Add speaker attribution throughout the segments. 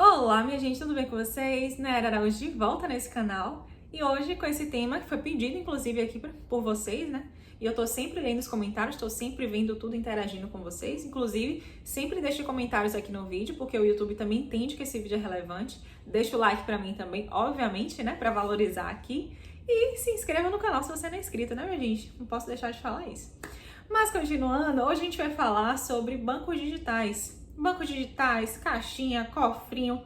Speaker 1: Olá, minha gente, tudo bem com vocês? Nayara Araújo de volta nesse canal e hoje com esse tema que foi pedido inclusive aqui por vocês, né? E eu tô sempre lendo os comentários, tô sempre vendo tudo, interagindo com vocês. Inclusive, sempre deixe comentários aqui no vídeo, porque o YouTube também entende que esse vídeo é relevante. Deixa o like pra mim também, obviamente, né? Pra valorizar aqui. E se inscreva no canal se você não é inscrito, né, minha gente? Não posso deixar de falar isso. Mas continuando, hoje a gente vai falar sobre bancos digitais. Bancos digitais, caixinha, cofrinho,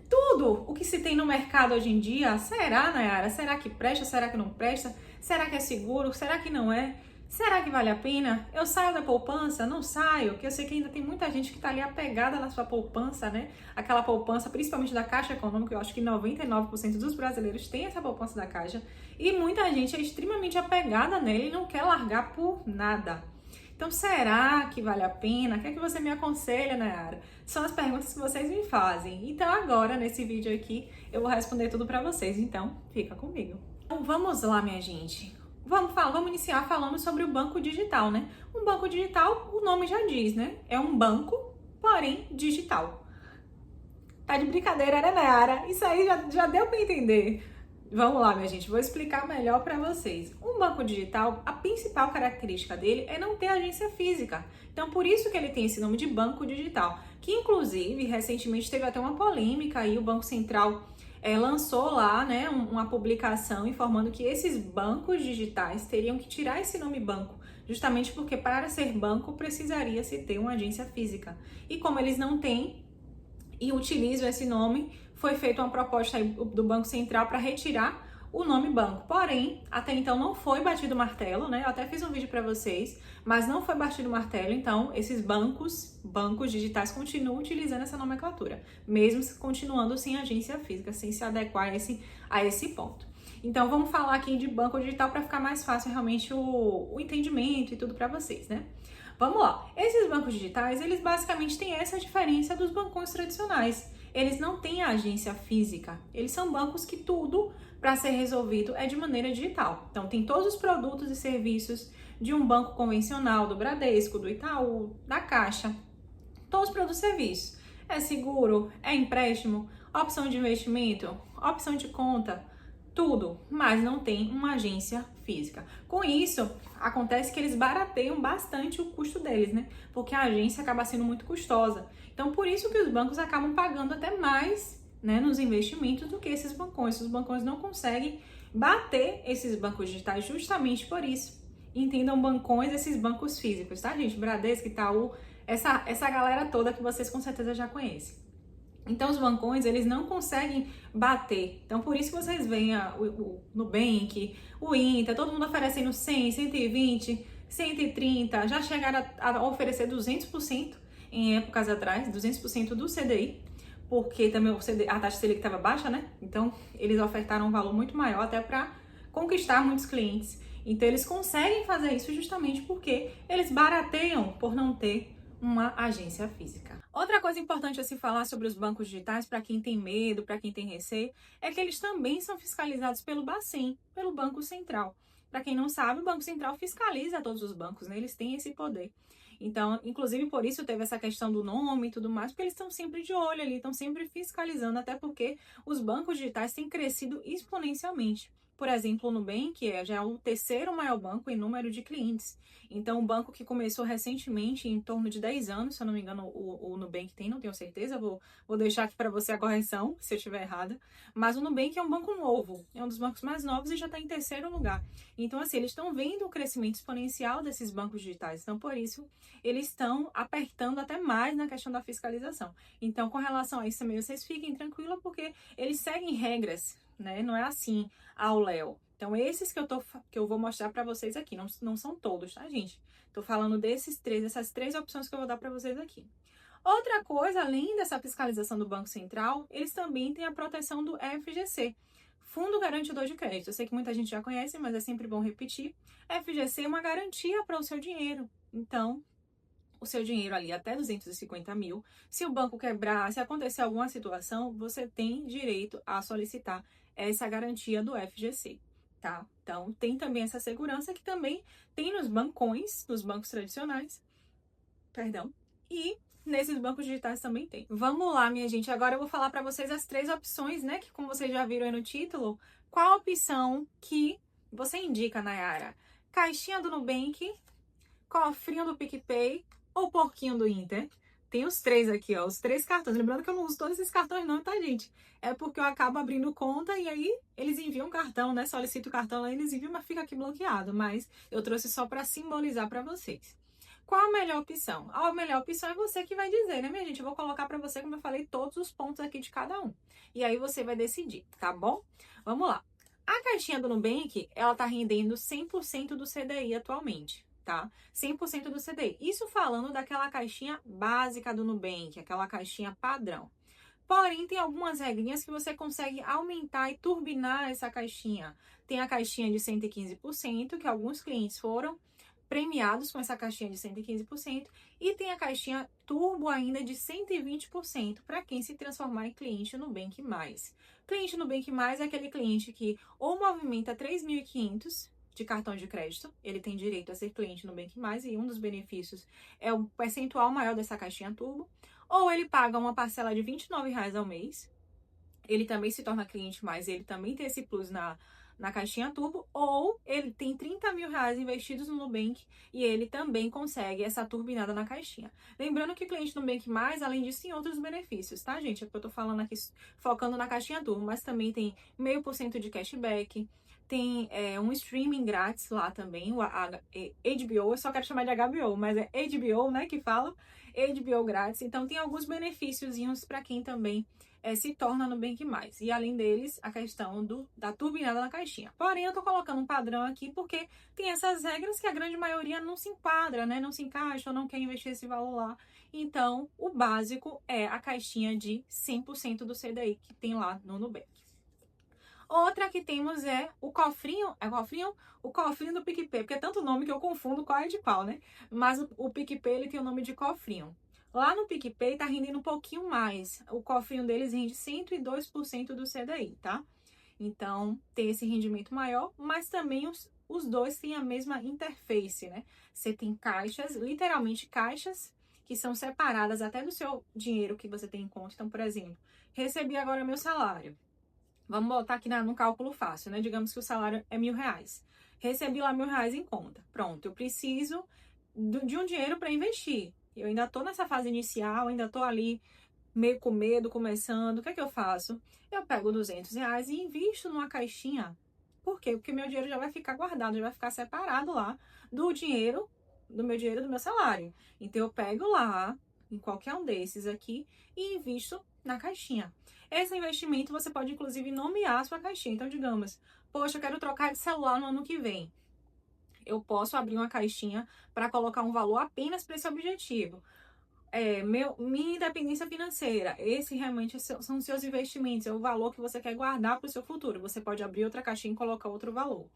Speaker 1: tudo o que se tem no mercado hoje em dia. Será, Nayara? Será que presta? Será que não presta? Será que é seguro? Será que não é? Será que vale a pena? Eu saio da poupança? Não saio, porque eu sei que ainda tem muita gente que tá ali apegada na sua poupança, né? Aquela poupança, principalmente da Caixa Econômica, eu acho que 99% dos brasileiros tem essa poupança da Caixa, e muita gente é extremamente apegada nela e não quer largar por nada. Então, será que vale a pena? O que é que você me aconselha, Nayara? São as perguntas que vocês me fazem. Então, agora, nesse vídeo aqui, eu vou responder tudo para vocês. Então, fica comigo. Então, vamos lá, minha gente. Vamos iniciar falando sobre o banco digital, né? Um banco digital, o nome já diz, né? É um banco, porém digital. Tá de brincadeira, né, Nayara? Isso aí já deu para entender. Vamos lá, minha gente, vou explicar melhor para vocês. Um banco digital, a principal característica dele é não ter agência física. Então, por isso que ele tem esse nome de banco digital, que inclusive recentemente teve até uma polêmica aí, o Banco Central lançou lá, né, uma publicação informando que esses bancos digitais teriam que tirar esse nome banco, justamente porque para ser banco precisaria se ter uma agência física. E como eles não têm e utilizam esse nome, foi feita uma proposta do Banco Central para retirar o nome banco. Porém, até então não foi batido o martelo, né? Eu até fiz um vídeo para vocês, mas não foi batido o martelo. Então, esses bancos digitais continuam utilizando essa nomenclatura, mesmo continuando sem agência física, sem se adequar a esse ponto. Então, vamos falar aqui de banco digital para ficar mais fácil realmente o entendimento e tudo para vocês, né? Vamos lá. Esses bancos digitais, eles basicamente têm essa diferença dos bancões tradicionais. Eles não têm agência física. Eles são bancos que tudo para ser resolvido é de maneira digital. Então, tem todos os produtos e serviços de um banco convencional, do Bradesco, do Itaú, da Caixa. Todos os produtos e serviços. É seguro, é empréstimo, opção de investimento, opção de conta, tudo, mas não tem uma agência física. Com isso, acontece que eles barateiam bastante o custo deles, né? Porque a agência acaba sendo muito custosa. Então, por isso que os bancos acabam pagando até mais, né, nos investimentos do que esses bancões. Os bancões não conseguem bater esses bancos digitais justamente por isso. Entendam bancões, esses bancos físicos, tá, gente? Bradesco, Itaú, essa galera toda que vocês com certeza já conhecem. Então, os bancões, eles não conseguem bater. Então, por isso que vocês veem o Nubank, o Inter, todo mundo oferecendo 100, 120, 130, já chegaram a oferecer 200% em épocas atrás, 200% do CDI, porque também a taxa Selic estava baixa, né? Então, eles ofertaram um valor muito maior até para conquistar muitos clientes. Então, eles conseguem fazer isso justamente porque eles barateiam por não ter uma agência física. Outra coisa importante a se falar sobre os bancos digitais, para quem tem medo, para quem tem receio, é que eles também são fiscalizados pelo Bacen, pelo Banco Central. Para quem não sabe, o Banco Central fiscaliza todos os bancos, né? Eles têm esse poder. Então, inclusive por isso teve essa questão do nome e tudo mais, porque eles estão sempre de olho ali, estão sempre fiscalizando, até porque os bancos digitais têm crescido exponencialmente. Por exemplo, o Nubank já é o terceiro maior banco em número de clientes. Então, um banco que começou recentemente, em torno de 10 anos, se eu não me engano, o Nubank tem, não tenho certeza, vou deixar aqui para você a correção, se eu estiver errada. Mas o Nubank é um banco novo, é um dos bancos mais novos e já está em terceiro lugar. Então, assim, eles estão vendo o crescimento exponencial desses bancos digitais. Então, por isso, eles estão apertando até mais na questão da fiscalização. Então, com relação a isso também, vocês fiquem tranquilos, porque eles seguem regras, né? Não é assim ao Léo. Então, esses que eu vou mostrar para vocês aqui, não são todos, tá, gente? Tô falando dessas três opções que eu vou dar para vocês aqui. Outra coisa, além dessa fiscalização do Banco Central, eles também têm a proteção do FGC, Fundo Garantidor de Crédito. Eu sei que muita gente já conhece, mas é sempre bom repetir. FGC é uma garantia para o seu dinheiro. Então, o seu dinheiro ali até 250 mil, se o banco quebrar, se acontecer alguma situação, você tem direito a solicitar essa garantia do FGC, tá? Então, tem também essa segurança que também tem nos bancões, nos bancos tradicionais, perdão, e nesses bancos digitais também tem. Vamos lá, minha gente. Agora eu vou falar para vocês as 3 opções, né? Que como vocês já viram aí no título, qual a opção que você indica, Nayara? Caixinha do Nubank, cofrinho do PicPay ou porquinho do Inter? Tem os 3 aqui, ó, os 3 cartões. Lembrando que eu não uso todos esses cartões não, tá, gente? É porque eu acabo abrindo conta e aí eles enviam cartão, né? Solicito o cartão lá, eles enviam, mas fica aqui bloqueado. Mas eu trouxe só para simbolizar para vocês. Qual a melhor opção? A melhor opção é você que vai dizer, né, minha gente? Eu vou colocar para você, como eu falei, todos os pontos aqui de cada um. E aí você vai decidir, tá bom? Vamos lá. A caixinha do Nubank, ela tá rendendo 100% do CDI atualmente, tá? 100% do CDI. Isso falando daquela caixinha básica do Nubank, aquela caixinha padrão. Porém, tem algumas regrinhas que você consegue aumentar e turbinar essa caixinha. Tem a caixinha de 115%, que alguns clientes foram premiados com essa caixinha de 115%, e tem a caixinha turbo ainda de 120% para quem se transformar em cliente Nubank Mais. Cliente Nubank Mais é aquele cliente que ou movimenta 3.500 de cartão de crédito, ele tem direito a ser cliente Nubank Mais, e um dos benefícios é o percentual maior dessa caixinha turbo, ou ele paga uma parcela de R$ 29,00 ao mês, ele também se torna cliente mais, ele também tem esse plus na caixinha turbo, ou ele tem 30 mil reais investidos no Nubank e ele também consegue essa turbinada na caixinha. Lembrando que cliente Nubank mais, além disso, tem outros benefícios, tá, gente? É porque eu tô falando aqui focando na caixinha turbo, mas também tem 0,5% de cashback, tem um streaming grátis lá também, o HBO, eu só quero chamar de HBO, mas é HBO, né, que fala, HBO grátis. Então tem alguns benefíciozinhos para quem também se torna Nubank Mais. E além deles, a questão da turbinada na caixinha. Porém, eu tô colocando um padrão aqui porque tem essas regras que a grande maioria não se enquadra, né? Não se encaixa ou não quer investir esse valor lá. Então, o básico é a caixinha de 100% do CDI que tem lá no Nubank. Outra que temos é o cofrinho. É cofrinho? O cofrinho do PicPay, porque é tanto nome que eu confundo qual é de qual, né? Mas o PicPay, ele tem o nome de cofrinho. Lá no PicPay tá rendendo um pouquinho mais. O cofrinho deles rende 102% do CDI, tá? Então, tem esse rendimento maior, mas também os dois têm a mesma interface, né? Você tem caixas, literalmente caixas, que são separadas até do seu dinheiro que você tem em conta. Então, por exemplo, recebi agora meu salário. Vamos botar aqui no cálculo fácil, né? Digamos que o salário é R$ 1.000. Recebi lá R$ 1.000 em conta. Pronto, eu preciso de um dinheiro para investir. Eu ainda tô nessa fase inicial, ainda tô ali meio com medo, começando. O que é que eu faço? Eu pego R$ 200 e invisto numa caixinha. Por quê? Porque meu dinheiro já vai ficar guardado, já vai ficar separado lá do dinheiro, do meu salário. Então eu pego lá, em qualquer um desses aqui, e invisto na caixinha. Esse investimento você pode inclusive nomear a sua caixinha. Então, digamos, poxa, eu quero trocar de celular no ano que vem. Eu posso abrir uma caixinha para colocar um valor apenas para esse objetivo. Minha independência financeira, esse realmente são seus investimentos, é o valor que você quer guardar para o seu futuro. Você pode abrir outra caixinha e colocar outro valor.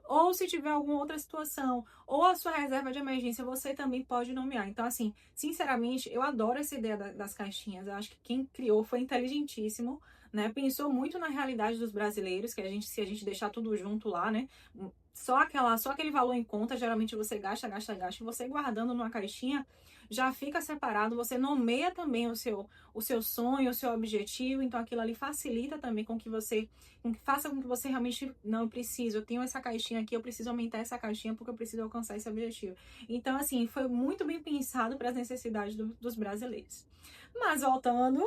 Speaker 1: Ou se tiver alguma outra situação, ou a sua reserva de emergência, você também pode nomear. Então, assim, sinceramente, eu adoro essa ideia das caixinhas. Eu acho que quem criou foi inteligentíssimo, né? Pensou muito na realidade dos brasileiros, que se a gente deixar tudo junto lá, né? Só aquele valor em conta, geralmente você gasta, e você guardando numa caixinha, já fica separado, você nomeia também o seu sonho, o seu objetivo, então aquilo ali facilita também faça com que você realmente, não, eu preciso, eu tenho essa caixinha aqui, eu preciso aumentar essa caixinha porque eu preciso alcançar esse objetivo. Então, assim, foi muito bem pensado para as necessidades dos brasileiros. Mas voltando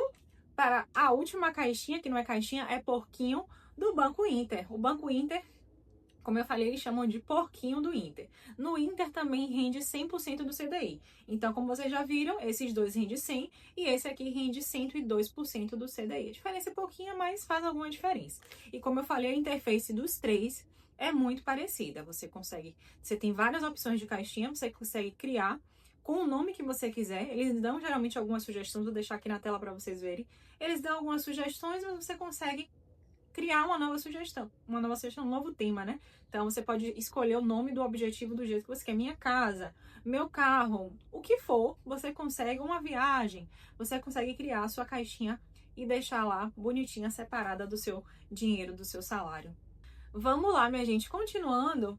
Speaker 1: para a última caixinha, que não é caixinha, é porquinho do Banco Inter. O Banco Inter, como eu falei, eles chamam de porquinho do Inter. No Inter também rende 100% do CDI. Então, como vocês já viram, esses dois rendem 100% e esse aqui rende 102% do CDI. A diferença é pouquinha, mas faz alguma diferença. E como eu falei, a interface dos três é muito parecida. Você tem várias opções de caixinha, você consegue criar com o nome que você quiser. Eles dão geralmente algumas sugestões, vou deixar aqui na tela para vocês verem. Eles dão algumas sugestões, mas você consegue criar uma nova sugestão, um novo tema, né? Então, você pode escolher o nome do objetivo do jeito que você quer. Minha casa, meu carro, o que for, você consegue uma viagem, você consegue criar a sua caixinha e deixar lá bonitinha, separada do seu dinheiro, do seu salário. Vamos lá, minha gente, continuando.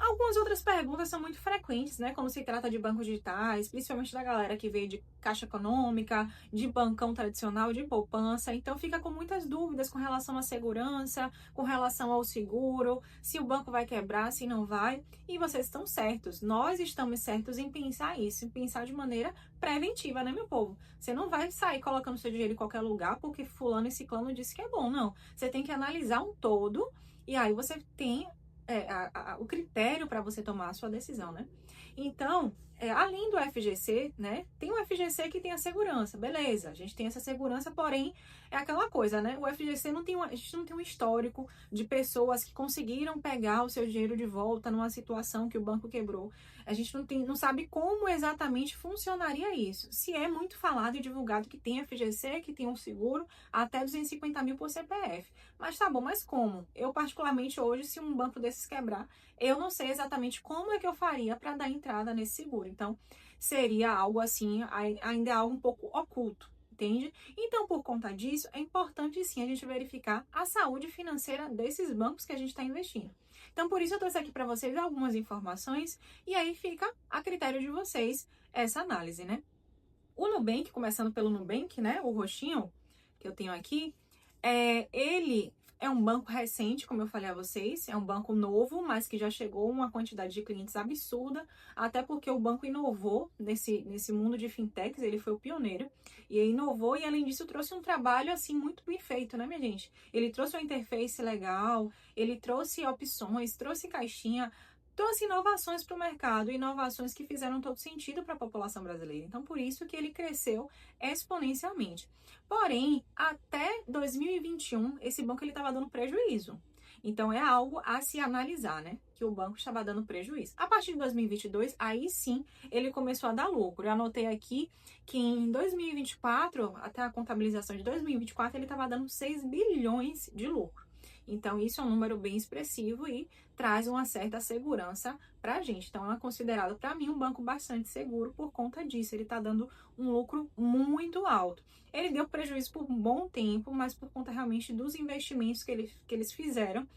Speaker 1: Algumas outras perguntas são muito frequentes, né? Quando se trata de bancos digitais, principalmente da galera que veio de Caixa Econômica, de bancão tradicional, de poupança. Então fica com muitas dúvidas com relação à segurança, com relação ao seguro, se o banco vai quebrar, se não vai. E vocês estão certos. Nós estamos certos em pensar isso, em pensar de maneira preventiva, né, meu povo? Você não vai sair colocando seu dinheiro em qualquer lugar porque fulano e ciclano disse que é bom, não. Você tem que analisar um todo e aí você tem o critério para você tomar a sua decisão, né? Então, além do FGC, né? Tem o FGC que tem a segurança, beleza? A gente tem essa segurança, porém, é aquela coisa, né? O FGC não tem a gente não tem um histórico de pessoas que conseguiram pegar o seu dinheiro de volta numa situação que o banco quebrou. A gente não sabe como exatamente funcionaria isso. Se é muito falado e divulgado que tem FGC, que tem um seguro até 250 mil por CPF. Mas tá bom, mas como? Eu, particularmente, hoje, se um banco desses quebrar, eu não sei exatamente como é que eu faria para dar entrada nesse seguro. Então, seria algo assim, ainda é algo um pouco oculto, entende? Então, por conta disso, é importante sim a gente verificar a saúde financeira desses bancos que a gente está investindo. Então, por isso eu trouxe aqui para vocês algumas informações e aí fica a critério de vocês essa análise, né? O Nubank, começando pelo Nubank, né? O roxinho que eu tenho aqui, ele é um banco recente, como eu falei a vocês, é um banco novo, mas que já chegou uma quantidade de clientes absurda, até porque o banco inovou nesse mundo de fintechs, ele foi o pioneiro, e ele inovou e além disso trouxe um trabalho assim muito bem feito, né, minha gente? Ele trouxe uma interface legal, ele trouxe opções, trouxe caixinha, trouxe inovações para o mercado, inovações que fizeram todo sentido para a população brasileira. Então, por isso que ele cresceu exponencialmente. Porém, até 2021, esse banco ele estava dando prejuízo. Então, é algo a se analisar, né? Que o banco estava dando prejuízo. A partir de 2022, aí sim, ele começou a dar lucro. Eu anotei aqui que em 2024, até a contabilização de 2024, ele estava dando 6 bilhões de lucro. Então, isso é um número bem expressivo e traz uma certa segurança para a gente. Então, é considerado, para mim, um banco bastante seguro por conta disso. Ele está dando um lucro muito alto. Ele deu prejuízo por um bom tempo, mas por conta realmente dos investimentos que eles fizeram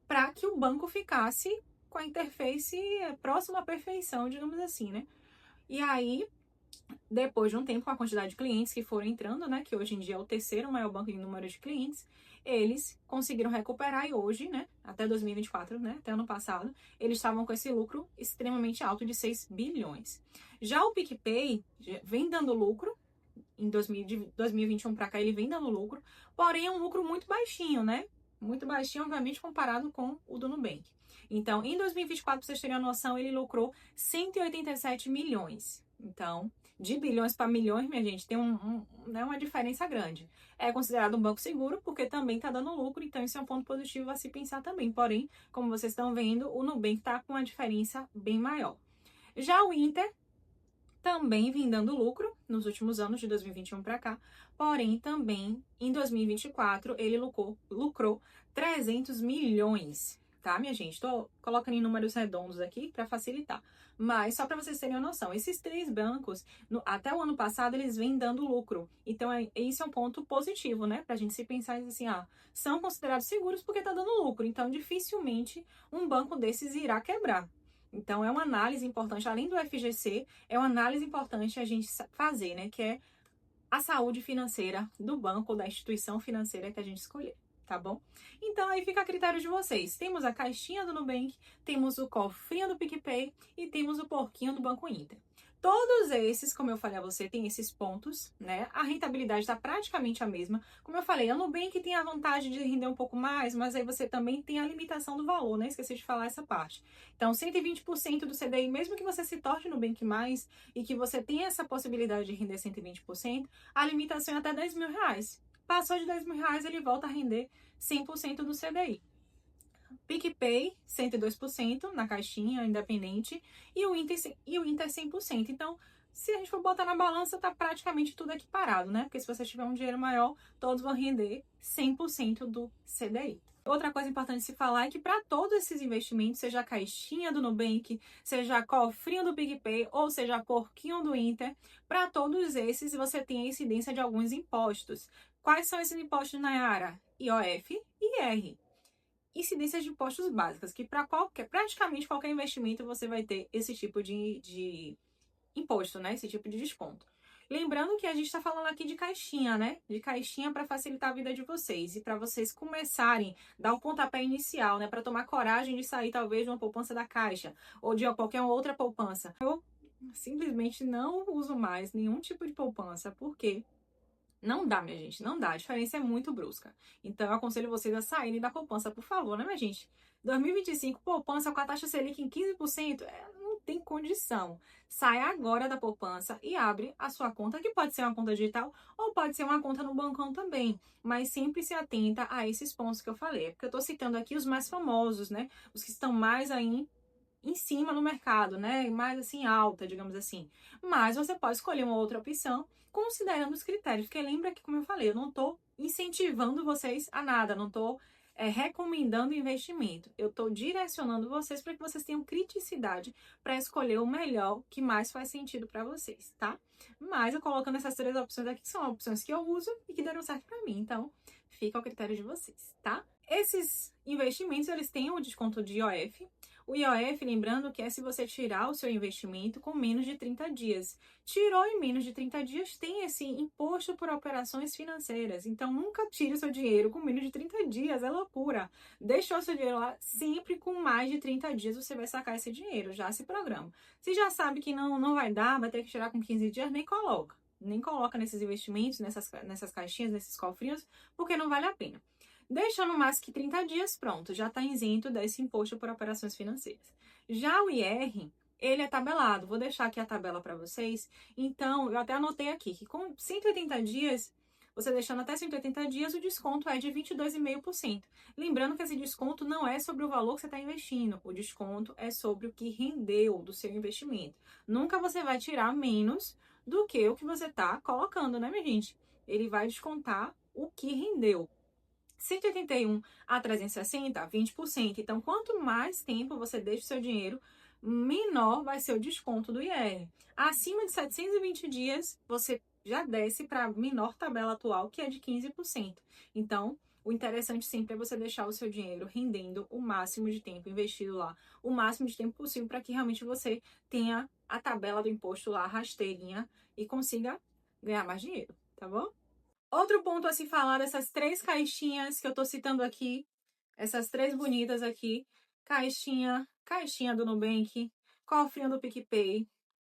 Speaker 1: para que o banco ficasse com a interface próxima à perfeição, digamos assim, né? E aí, depois de um tempo, com a quantidade de clientes que foram entrando, né, que hoje em dia é o terceiro maior banco em número de clientes, eles conseguiram recuperar e hoje, né, até 2024, né, até ano passado, eles estavam com esse lucro extremamente alto de 6 bilhões. Já o PicPay vem dando lucro, em 2021 para cá ele vem dando lucro, porém é um lucro muito baixinho, né? Muito baixinho, obviamente, comparado com o do Nubank. Então, em 2024, para vocês terem uma noção, ele lucrou 187 milhões. Então, de bilhões para milhões, minha gente, tem né, uma diferença grande. É considerado um banco seguro porque também está dando lucro, então isso é um ponto positivo a se pensar também. Porém, como vocês estão vendo, o Nubank está com uma diferença bem maior. Já o Inter também vem dando lucro nos últimos anos, de 2021 para cá, porém também em 2024 ele lucrou 300 milhões, tá, minha gente? Tô colocando em números redondos aqui para facilitar, mas só para vocês terem uma noção, esses três bancos, até o ano passado, eles vêm dando lucro, então isso é um ponto positivo, né, pra gente se pensar assim, são considerados seguros porque tá dando lucro, então dificilmente um banco desses irá quebrar. Então, é uma análise importante, além do FGC, é uma análise importante a gente fazer, né? Que é a saúde financeira do banco ou da instituição financeira que a gente escolher, tá bom? Então, aí fica a critério de vocês. Temos a caixinha do Nubank, temos o cofrinho do PicPay e temos o porquinho do Banco Inter. Todos esses, como eu falei a você, tem esses pontos, né? A rentabilidade está praticamente a mesma. Como eu falei, a Nubank tem a vantagem de render um pouco mais, mas aí você também tem a limitação do valor, né? Esqueci de falar essa parte. Então, 120% do CDI, mesmo que você se torne Nubank mais e que você tenha essa possibilidade de render 120%, a limitação é até 10 mil reais. Passou de 10 mil reais, ele volta a render 100% do CDI. PicPay, 102% na caixinha, independente, e o Inter 100%. Então, se a gente for botar na balança, tá praticamente tudo aqui parado, né? Porque se você tiver um dinheiro maior, todos vão render 100% do CDI. Outra coisa importante de se falar é que para todos esses investimentos, seja a caixinha do Nubank, seja a cofrinho do PicPay, ou seja a porquinho do Inter, para todos esses você tem a incidência de alguns impostos. Quais são esses impostos, Nayara? IOF e IR. incidências de impostos básicas, que para praticamente qualquer investimento você vai ter esse tipo de imposto, né? Esse tipo de desconto. Lembrando que a gente está falando aqui de caixinha, né? De caixinha para facilitar a vida de vocês e para vocês começarem, dar o pontapé inicial, né? Para tomar coragem de sair, talvez, de uma poupança da Caixa ou de qualquer outra poupança. Eu simplesmente não uso mais nenhum tipo de poupança, porque não dá, minha gente, não dá. A diferença é muito brusca. Então, eu aconselho vocês a saírem da poupança, por favor, né, minha gente? 2025, poupança com a taxa Selic em 15%, não tem condição. Sai agora da poupança e abre a sua conta, que pode ser uma conta digital ou pode ser uma conta no bancão também. Mas sempre se atenta a esses pontos que eu falei. Porque eu tô citando aqui os mais famosos, né? Os que estão mais aí em cima no mercado, né? Mais assim, alta, digamos assim. Mas você pode escolher uma outra opção considerando os critérios. Porque lembra que, como eu falei, eu não estou incentivando vocês a nada, não estou recomendando investimento. Eu estou direcionando vocês para que vocês tenham criticidade para escolher o melhor que mais faz sentido para vocês, tá? Mas eu colocando essas três opções aqui, que são opções que eu uso e que deram certo para mim. Então, fica ao critério de vocês, tá? Esses investimentos, eles têm um desconto de IOF. O IOF, lembrando que é se você tirar o seu investimento com menos de 30 dias. Tirou em menos de 30 dias, tem esse imposto por operações financeiras. Então, nunca tire o seu dinheiro com menos de 30 dias, é loucura. Deixou o seu dinheiro lá, sempre com mais de 30 dias você vai sacar esse dinheiro, já se programa. Se já sabe que não vai dar, vai ter que tirar com 15 dias, nem coloca. Nem coloca nesses investimentos, nessas caixinhas, nesses cofrinhos, porque não vale a pena. Deixando mais que 30 dias, pronto, já está isento desse imposto por operações financeiras. Já o IR, ele é tabelado. Vou deixar aqui a tabela para vocês. Então, eu até anotei aqui que com 180 dias, você deixando até 180 dias, o desconto é de 22,5%. Lembrando que esse desconto não é sobre o valor que você está investindo. O desconto é sobre o que rendeu do seu investimento. Nunca você vai tirar menos do que o que você está colocando, né, minha gente? Ele vai descontar o que rendeu. 181 a 360, 20%. Então, quanto mais tempo você deixa o seu dinheiro, menor vai ser o desconto do IR. Acima de 720 dias, você já desce para a menor tabela atual, que é de 15%. Então, o interessante sempre é você deixar o seu dinheiro rendendo o máximo de tempo investido lá, o máximo de tempo possível, para que realmente você tenha a tabela do imposto lá rasteirinha e consiga ganhar mais dinheiro, tá bom? Outro ponto a se falar dessas três caixinhas que eu tô citando aqui, essas três bonitas aqui, caixinha do Nubank, cofrinho do PicPay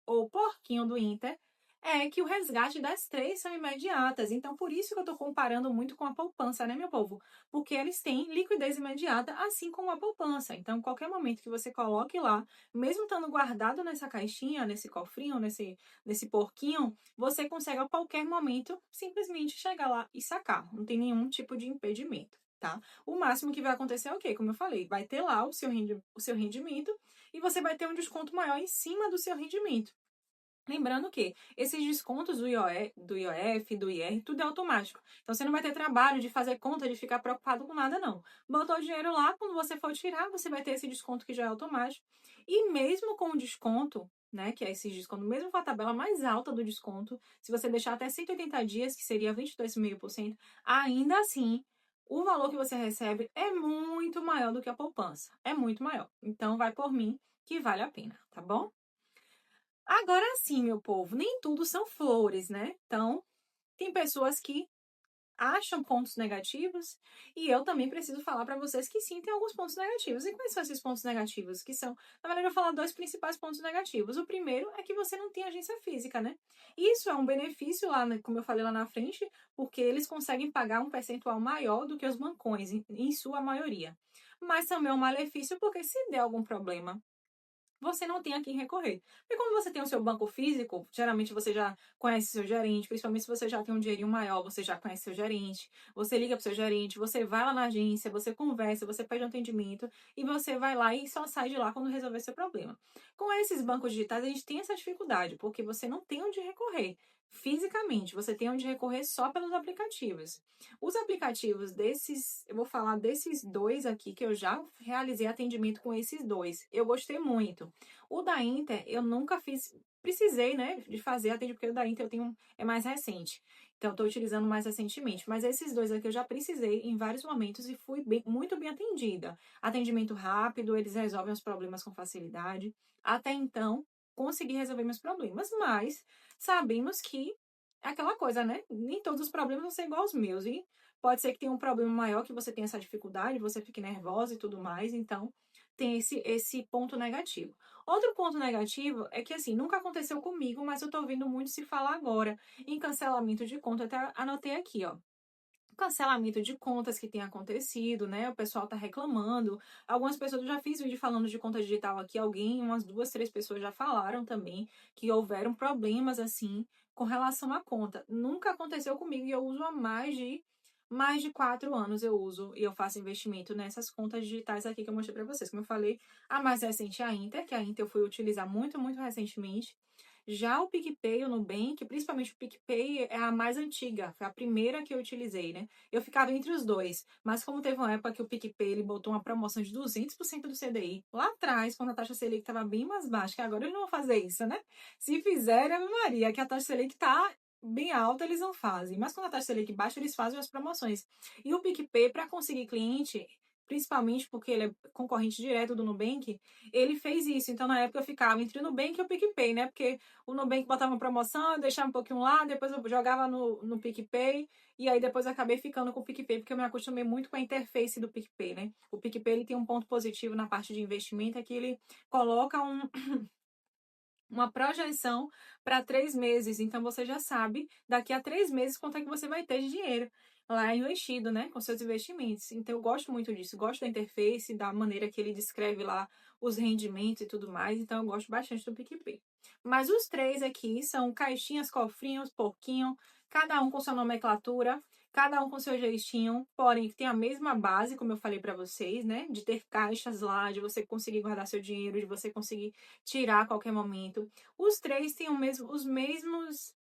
Speaker 1: ou porquinho do Inter, é que o resgate das três são imediatas. Então, por isso que eu tô comparando muito com a poupança, né, meu povo? Porque eles têm liquidez imediata, assim como a poupança. Então, qualquer momento que você coloque lá, mesmo estando guardado nessa caixinha, nesse cofrinho, nesse porquinho, você consegue a qualquer momento simplesmente chegar lá e sacar. Não tem nenhum tipo de impedimento. Tá? O máximo que vai acontecer é o quê? Como eu falei, vai ter lá o seu rendimento e você vai ter um desconto maior em cima do seu rendimento. Lembrando que esses descontos do IOF, do IR, tudo é automático. Então, você não vai ter trabalho de fazer conta, de ficar preocupado com nada, não. Botou o dinheiro lá, quando você for tirar, você vai ter esse desconto que já é automático. E mesmo com o desconto, né, que é esse desconto, mesmo com a tabela mais alta do desconto, se você deixar até 180 dias, que seria 22,5%, ainda assim, o valor que você recebe é muito maior do que a poupança. É muito maior. Então, vai por mim que vale a pena, tá bom? Agora sim, meu povo, nem tudo são flores, né? Então, tem pessoas que acham pontos negativos e eu também preciso falar para vocês que sim, tem alguns pontos negativos. E quais são esses pontos negativos? Que são, na verdade, eu vou falar dois principais pontos negativos. O primeiro é que você não tem agência física, né? Isso é um benefício lá, como eu falei lá na frente, porque eles conseguem pagar um percentual maior do que os bancões, em sua maioria. Mas também é um malefício porque se der algum problema, você não tem a quem recorrer. Porque quando você tem o seu banco físico, geralmente você já conhece seu gerente, principalmente se você já tem um dinheirinho maior, você já conhece seu gerente, você liga pro seu gerente, você vai lá na agência, você conversa, você pede um atendimento e você vai lá e só sai de lá quando resolver seu problema. Com esses bancos digitais, a gente tem essa dificuldade, porque você não tem onde recorrer. Fisicamente, você tem onde recorrer só pelos aplicativos. Os aplicativos desses, eu vou falar desses dois aqui, que eu já realizei atendimento com esses dois. Eu gostei muito. O da Inter, eu nunca fiz precisei, né, de fazer atendimento, porque o da Inter é mais recente. Então, eu tô utilizando mais recentemente. Mas esses dois aqui eu já precisei em vários momentos e fui muito bem atendida. Atendimento rápido, eles resolvem os problemas com facilidade. Até então, consegui resolver meus problemas, mas sabemos que é aquela coisa, né? Nem todos os problemas vão ser igual aos meus. E pode ser que tenha um problema maior, que você tenha essa dificuldade, você fique nervosa e tudo mais. Então, tem esse ponto negativo. Outro ponto negativo é que, assim, nunca aconteceu comigo, mas eu tô ouvindo muito se falar agora em cancelamento de conta. Eu até anotei aqui, ó. Cancelamento de contas que tem acontecido, né? O pessoal tá reclamando. Algumas pessoas, eu já fiz vídeo falando de conta digital aqui, umas 2, 3 pessoas já falaram também que houveram problemas assim com relação à conta. Nunca aconteceu comigo e eu uso há mais de 4 anos eu uso e eu faço investimento nessas contas digitais aqui que eu mostrei para vocês. Como eu falei, a mais recente é a Inter, que a Inter eu fui utilizar muito, muito recentemente. Já o PicPay, o Nubank, principalmente o PicPay, é a mais antiga, foi a primeira que eu utilizei, né? Eu ficava entre os dois, mas como teve uma época que o PicPay ele botou uma promoção de 200% do CDI, lá atrás, quando a taxa Selic estava bem mais baixa, que agora eles não vão fazer isso, né? Se fizerem, Ave Maria, que a taxa Selic está bem alta, eles não fazem, mas quando a taxa Selic baixa, eles fazem as promoções. E o PicPay, para conseguir cliente, principalmente porque ele é concorrente direto do Nubank, ele fez isso. Então, na época, eu ficava entre o Nubank e o PicPay, né? Porque o Nubank botava uma promoção, eu deixava um pouquinho lá, depois eu jogava no PicPay, e aí depois eu acabei ficando com o PicPay, porque eu me acostumei muito com a interface do PicPay, né? O PicPay ele tem um ponto positivo na parte de investimento, é que ele coloca uma projeção para 3 meses. Então você já sabe daqui a 3 meses quanto é que você vai ter de dinheiro lá investido, né? Com seus investimentos. Então eu gosto muito disso. Gosto da interface, da maneira que ele descreve lá os rendimentos e tudo mais. Então eu gosto bastante do PicPay. Mas os três aqui são caixinhas, cofrinhos, porquinho, cada um com sua nomenclatura, cada um com seu jeitinho, porém que tem a mesma base, como eu falei para vocês, né? De ter caixas lá, de você conseguir guardar seu dinheiro, de você conseguir tirar a qualquer momento. Os três têm os mesmos,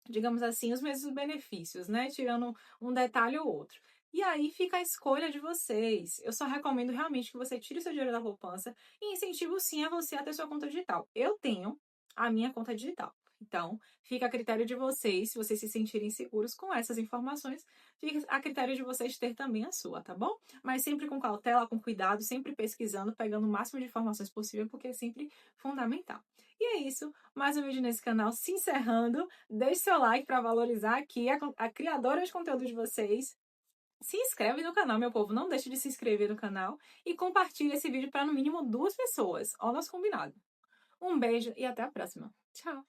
Speaker 1: digamos assim, os mesmos benefícios, né? Tirando um detalhe ou outro. E aí fica a escolha de vocês. Eu só recomendo realmente que você tire o seu dinheiro da poupança e incentivo sim a você a ter sua conta digital. Eu tenho a minha conta digital. Então, fica a critério de vocês, se vocês se sentirem seguros com essas informações, fica a critério de vocês ter também a sua, tá bom? Mas sempre com cautela, com cuidado, sempre pesquisando, pegando o máximo de informações possível, porque é sempre fundamental. E é isso, mais um vídeo nesse canal se encerrando. Deixe seu like para valorizar aqui a criadora de conteúdo de vocês. Se inscreve no canal, meu povo, não deixe de se inscrever no canal e compartilhe esse vídeo para no mínimo 2 pessoas. Ó, nosso combinado. Um beijo e até a próxima. Tchau!